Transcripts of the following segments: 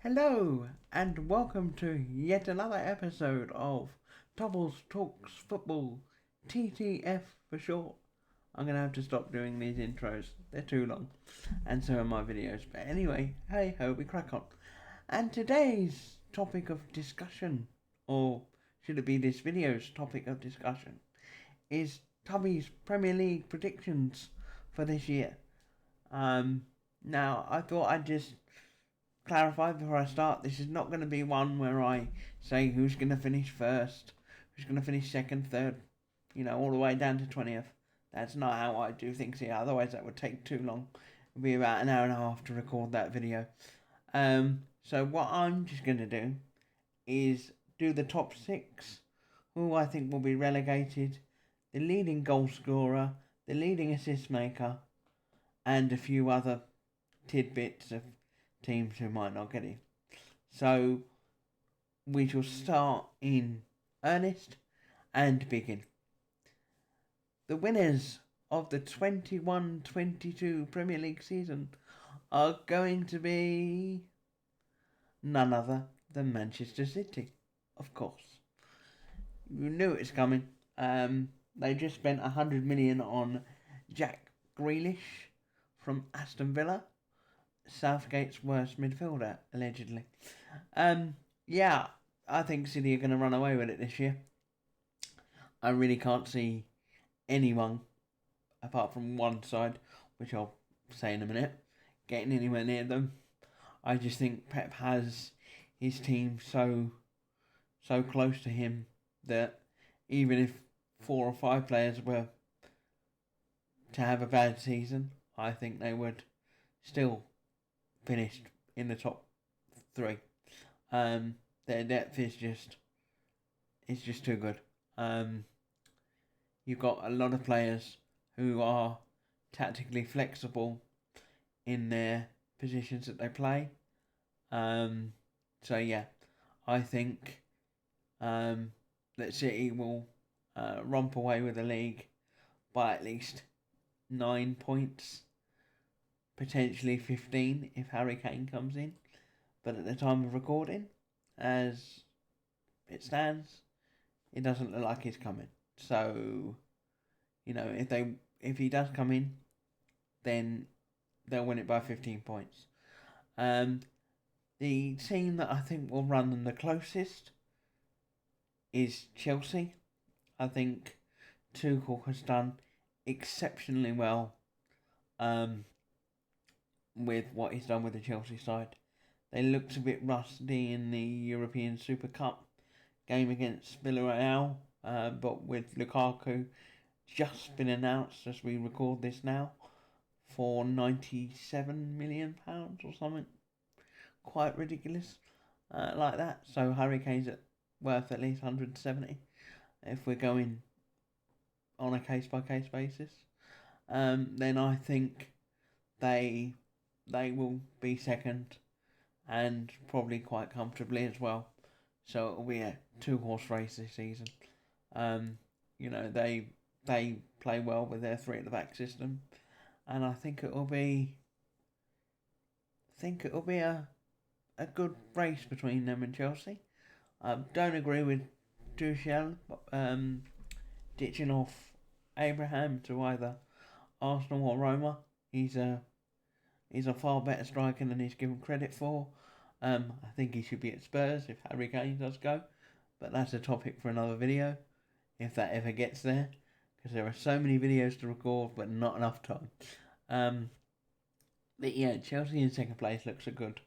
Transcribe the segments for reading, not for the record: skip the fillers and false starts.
Hello, and welcome to yet another episode of Tubbles Talks Football, TTF for short. I'm going to have to stop doing these intros, they're too long, and so are my videos. But anyway, hey ho, we crack on. And today's topic of discussion, or should it be this video's topic of discussion, is Tubby's Premier League predictions for this year. Now, I thought I'd just clarify before I start, this is not going to be one where I say who's going to finish first, who's going to finish second, third, all the way down to 20th. That's not how I do things here, otherwise that would take too long. It would be about an hour and a half to record that video. So what I'm just going to do is do the top 6, who I think will be relegated, the leading goal scorer, the leading assist maker, and a few other tidbits of teams who might not get it. So we shall start in earnest and begin. The winners of the 21-22 Premier League season are going to be none other than Manchester City, of course. You knew it was coming. They just spent 100 million on Jack Grealish from Aston Villa, Southgate's worst midfielder, allegedly. Yeah, I think City are going to run away with it this year. I really can't see anyone, apart from one side, which I'll say in a minute, getting anywhere near them. I just think Pep has his team so close to him that even if 4 or 5 players were to have a bad season, I think they would still finished in the top 3. Their depth is just too good. You've got a lot of players who are tactically flexible in their positions that they play. So yeah, I think that City will romp away with the league by at least 9 points. Potentially 15 if Harry Kane comes in. But at the time of recording, as it stands, it doesn't look like he's coming. So, if he does come in, then they'll win it by 15 points. The team that I think will run them the closest is Chelsea. I think Tuchel has done exceptionally well with what he's done with the Chelsea side. They looked a bit rusty in the European Super Cup game against Villarreal, but with Lukaku just been announced as we record this now for £97 million or something quite ridiculous like that. So Harry Kane's worth at least 170 if we're going on a case by case basis. Then I think they will be second, and probably quite comfortably as well. So it'll be a 2-horse race this season. They play well with their 3 at the back system, and I think it'll be a good race between them and Chelsea. Don't agree with Tuchel ditching off Abraham to either Arsenal or Roma. He's a far better striker than he's given credit for. I think he should be at Spurs if Harry Kane does go. But that's a topic for another video, if that ever gets there. Because there are so many videos to record, but not enough time. But yeah, Chelsea in second place looks a good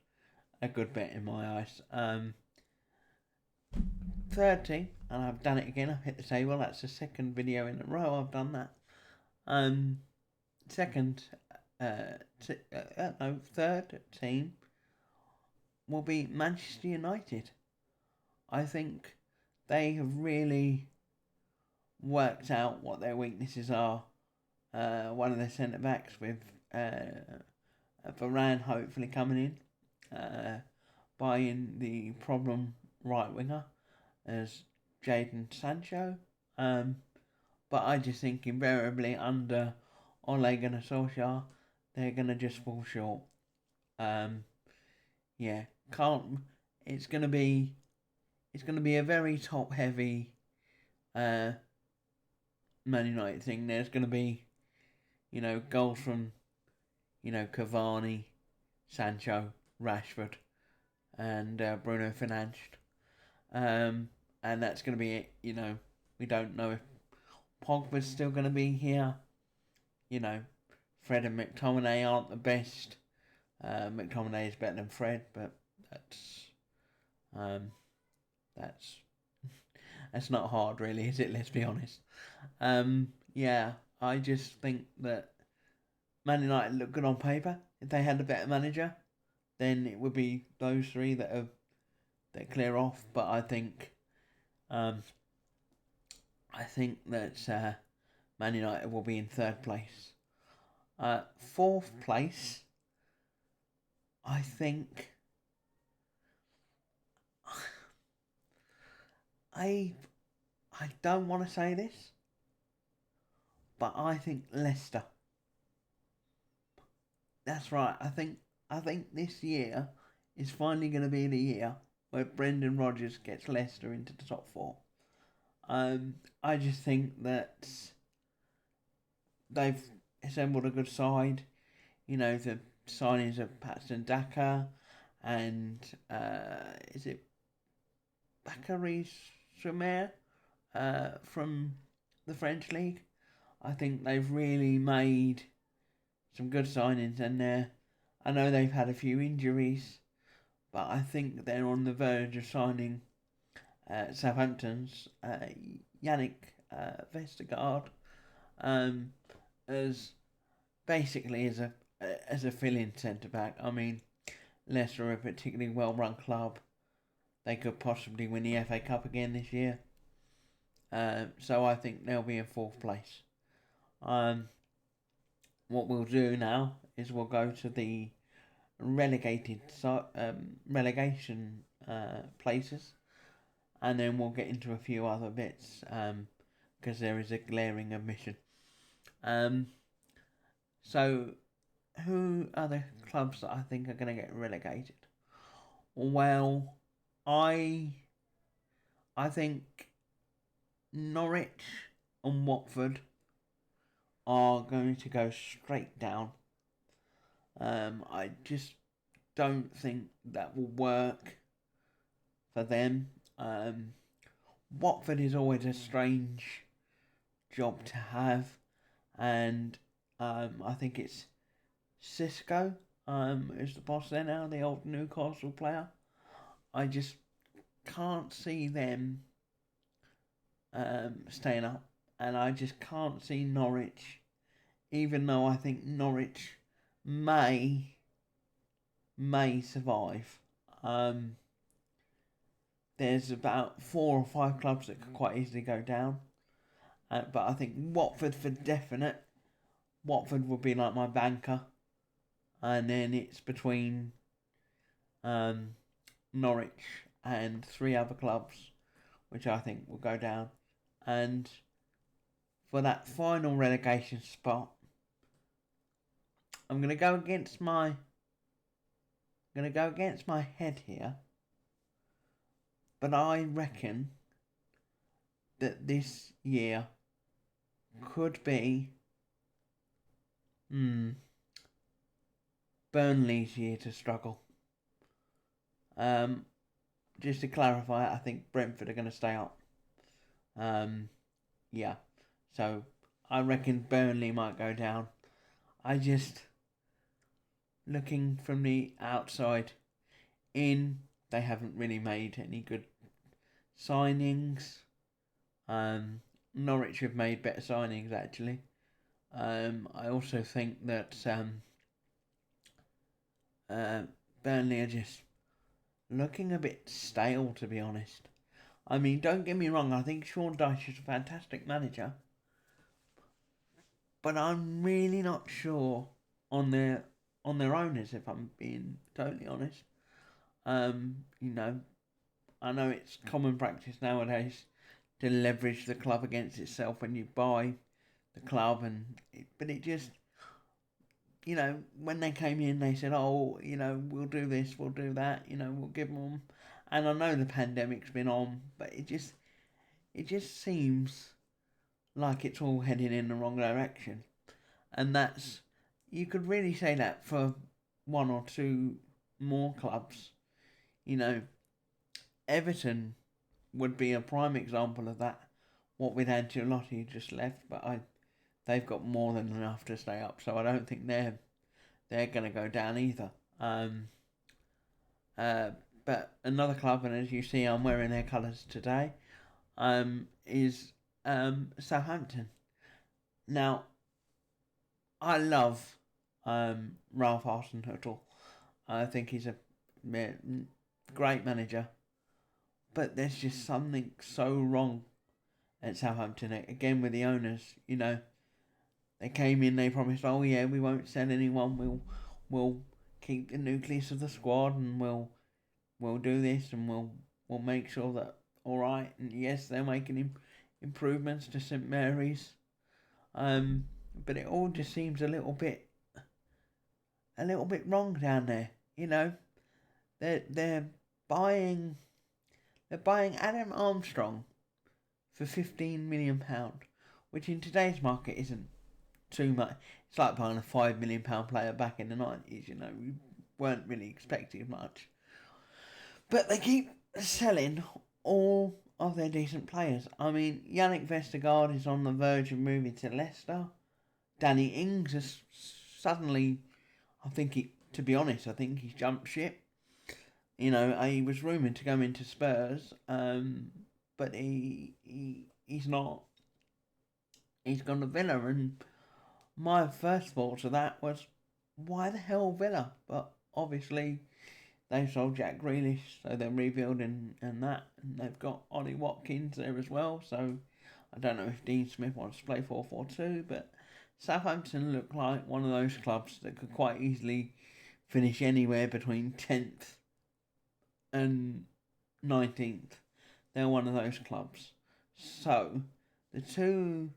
bet in my eyes. Third team, and I've done it again, I've hit the table. That's the second video in a row I've done that. Third team will be Manchester United. I think they have really worked out what their weaknesses are. One of their centre backs with Varane hopefully coming in, buying the problem right winger as Jadon Sancho. But I just think invariably under Ole Gunnar Solskjaer, they're going to just fall short. can't. It's gonna be a very top heavy Man United thing. There's gonna be goals from Cavani, Sancho, Rashford, and Bruno Fernandes. And that's gonna be it. We don't know if Pogba's still gonna be here. Fred and McTominay aren't the best. McTominay is better than Fred, but um, that's that's not hard, really, is it? Let's be honest. Yeah, I just think that Man United look good on paper. If they had a better manager, then it would be those three that clear off. But I think that Man United will be in third place. Fourth place, I think. I don't want to say this, but I think Leicester. That's right. I think this year is finally going to be the year where Brendan Rodgers gets Leicester into the top four. I just think that they've assembled a good side. The signings of Patson Daka and is it Bakary Soumer from the French league. I think they've really made some good signings in there. I know they've had a few injuries, but I think they're on the verge of signing Southampton's Yannick Vestergaard as basically as a fill-in centre back. I mean, Leicester are a particularly well-run club. They could possibly win the FA Cup again this year. So I think they'll be in fourth place. What we'll do now is we'll go to the relegation places, and then we'll get into a few other bits because there is a glaring omission. So who are the clubs that I think are going to get relegated? Well, I think Norwich and Watford are going to go straight down. I just don't think that will work for them. Watford is always a strange job to have, and I think it's Cisco is the boss there now, the old Newcastle player. I just can't see them staying up, and I just can't see Norwich, even though I think Norwich may survive. There's about 4 or 5 clubs that could quite easily go down, but I think Watford for definite. Watford would be like my banker, and then it's between Norwich and 3 other clubs, which I think will go down. And for that final relegation spot, I'm gonna go against my head here, but I reckon that this year could be Burnley's year to struggle. Just to clarify, I think Brentford are going to stay up. Yeah. So I reckon Burnley might go down. I just, looking from the outside in, they haven't really made any good signings. Norwich have made better signings actually. I also think that Burnley are just looking a bit stale, to be honest. I mean, don't get me wrong, I think Sean Dyche is a fantastic manager, but I'm really not sure on their owners, if I'm being totally honest. I know it's common practice nowadays to leverage the club against itself when you buy the club, but it just, when they came in, they said, "Oh, we'll do this, we'll do that, we'll give them." And I know the pandemic's been on, but it just seems like it's all heading in the wrong direction, and you could really say that for one or two more clubs. You know, Everton would be a prime example of that. What with Ancelotti just left, but they've got more than enough to stay up, so I don't think they're going to go down either. But another club, and as you see, I'm wearing their colours today, is Southampton. Now, I love Ralph Hasenhüttl. I think he's a great manager, but there's just something so wrong at Southampton again with the owners. They came in, they promised, "Oh yeah, we won't sell anyone. We'll keep the nucleus of the squad, and we'll do this, and we'll make sure that all right." And yes, they're making improvements to St Mary's, but it all just seems a little bit wrong down there. They're buying Adam Armstrong for £15 million, which in today's market isn't too much. It's like buying a £5 million player back in the 90s. We weren't really expecting much, but they keep selling all of their decent players. I mean, Yannick Vestergaard is on the verge of moving to Leicester. Danny Ings has suddenly, to be honest, I think he's jumped ship. He was rumoured to go into Spurs, but he's not. He's gone to Villa, and my first thoughts of that was, why the hell Villa? But obviously, they sold Jack Grealish, so they're rebuilding and that, and they've got Ollie Watkins there as well. So I don't know if Dean Smith wants to play 4-4-2, but Southampton look like one of those clubs that could quite easily finish anywhere between 10th and 19th. They're one of those clubs. So the two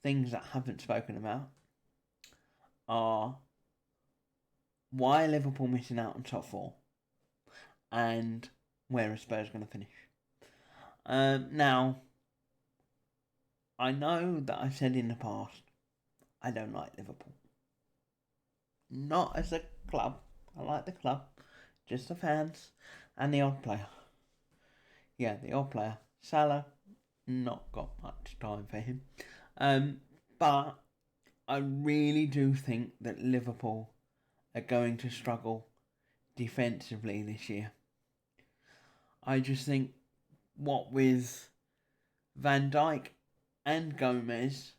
things that I haven't spoken about are why Liverpool missing out on top four and where are Spurs going to finish. Now, I know that I've said in the past I don't like Liverpool. Not as a club. I like the club. Just the fans and the odd player. Yeah, the odd player. Salah, not got much time for him. But I really do think that Liverpool are going to struggle defensively this year. I just think what with Van Dijk and Gomez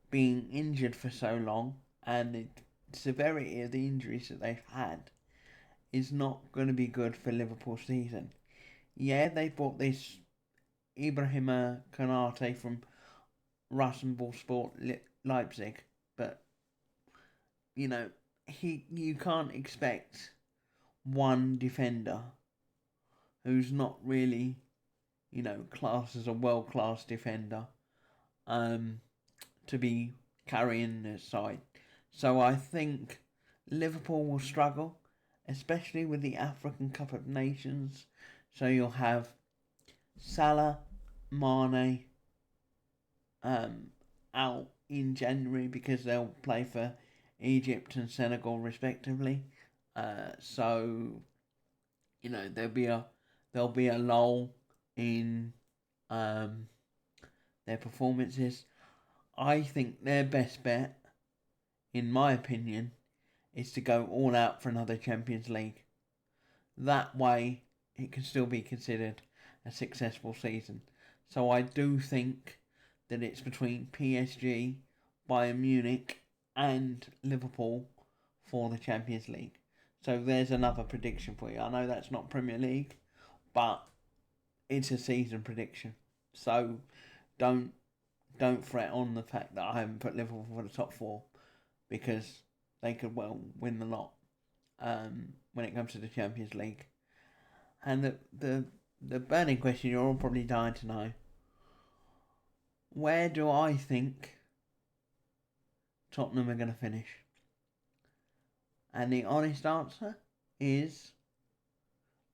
being injured for so long, and the severity of the injuries that they've had is not going to be good for Liverpool's season. Yeah, they bought this Ibrahima Konate from Rasenballsport Leipzig, but you can't expect one defender who's not really classed as a world-class defender to be carrying the side. So I think Liverpool will struggle, especially with the African Cup of Nations. So you'll have Salah, Mane out in January because they'll play for Egypt and Senegal respectively. So there'll be a lull in their performances. I think their best bet, in my opinion, is to go all out for another Champions League. That way, it can still be considered a successful season. So I do think that it's between PSG, Bayern Munich, and Liverpool for the Champions League. So there's another prediction for you. I know that's not Premier League, but it's a season prediction. So don't fret on the fact that I haven't put Liverpool for the top four, because they could well win the lot when it comes to the Champions League. And the burning question you're all probably dying to know: where do I think Tottenham are going to finish? And the honest answer is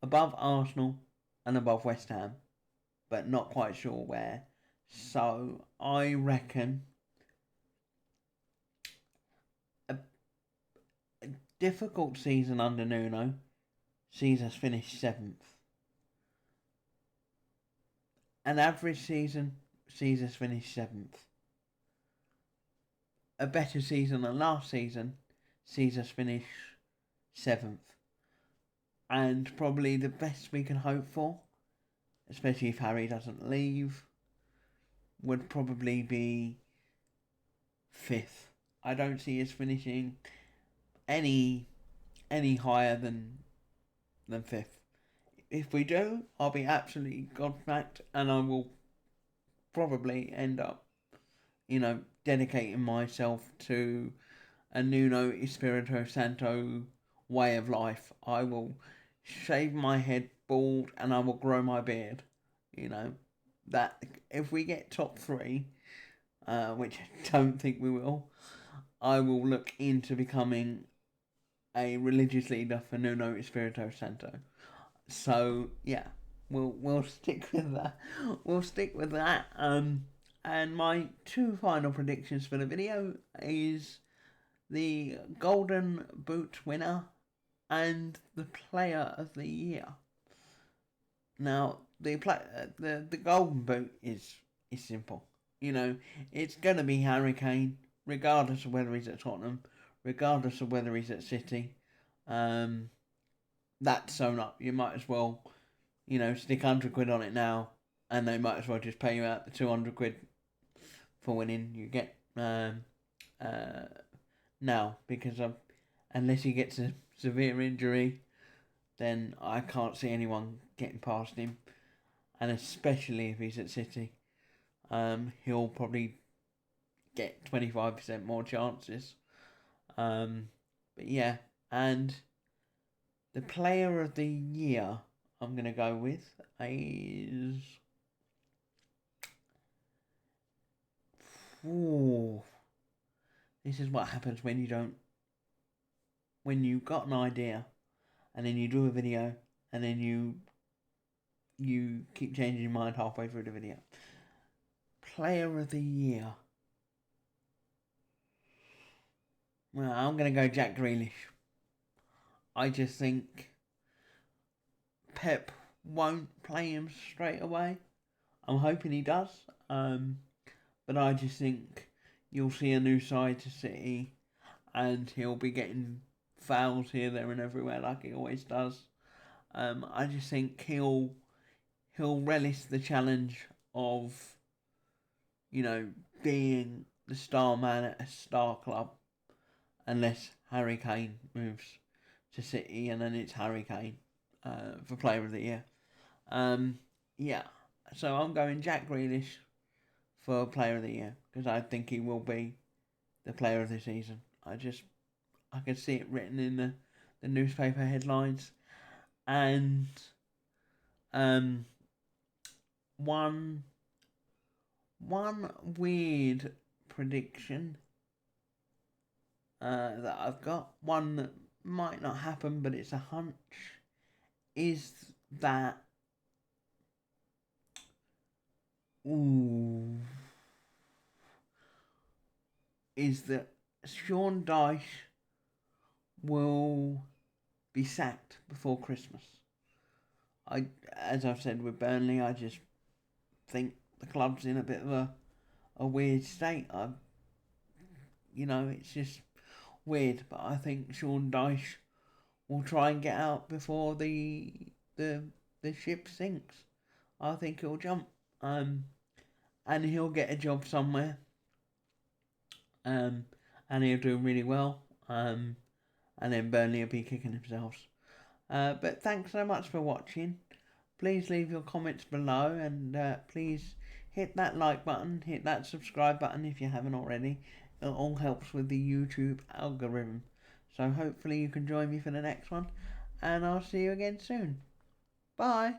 above Arsenal and above West Ham, but not quite sure where. So I reckon a difficult season under Nuno sees us finish 7th. An average season sees us finish 7th. A better season than last season sees us finish 7th. And probably the best we can hope for, especially if Harry doesn't leave, would probably be 5th. I don't see us finishing any higher than 5th. If we do, I'll be absolutely gobsmacked, and I will probably end up, dedicating myself to a Nuno Espirito Santo way of life. I will shave my head bald and I will grow my beard. That if we get top 3, which I don't think we will, I will look into becoming a religious leader for Nuno Espirito Santo. So yeah, we'll stick with that. We'll stick with that. And my 2 final predictions for the video is the Golden Boot winner and the Player of the Year. Now the Golden Boot is simple. It's gonna be Harry Kane, regardless of whether he's at Tottenham, regardless of whether he's at City. That's sewn up. You might as well, stick £100 on it now, and they might as well just pay you out the £200 for winning. You get now, because unless he gets a severe injury, then I can't see anyone getting past him, and especially if he's at City, he'll probably get 25% more chances. But yeah, and the Player of the Year I'm going to go with is... This is what happens when you've got an idea and then you do a video and then you keep changing your mind halfway through the video. Player of the Year. Well, I'm going to go Jack Grealish. I just think Pep won't play him straight away. I'm hoping he does. But I just think you'll see a new side to City, and he'll be getting fouls here, there, and everywhere like he always does. I just think he'll relish the challenge of, being the star man at a star club, unless Harry Kane moves to City, and then it's Harry Kane for Player of the Year. Yeah, so I'm going Jack Grealish for Player of the Year, because I think he will be the player of the season. I can see it written in the newspaper headlines. And one weird prediction that I've got, one that might not happen, but it's a hunch, is that Sean Dyche will be sacked before Christmas. As I've said with Burnley, I just think the club's in a bit of a weird state. It's just weird, but I think Sean Dyche will try and get out before the ship sinks. I think he'll jump, and he'll get a job somewhere, and he'll do really well, and then Burnley will be kicking themselves. But thanks so much for watching. Please leave your comments below, and please hit that like button, hit that subscribe button if you haven't already. It all helps with the YouTube algorithm. So hopefully you can join me for the next one, and I'll see you again soon. Bye.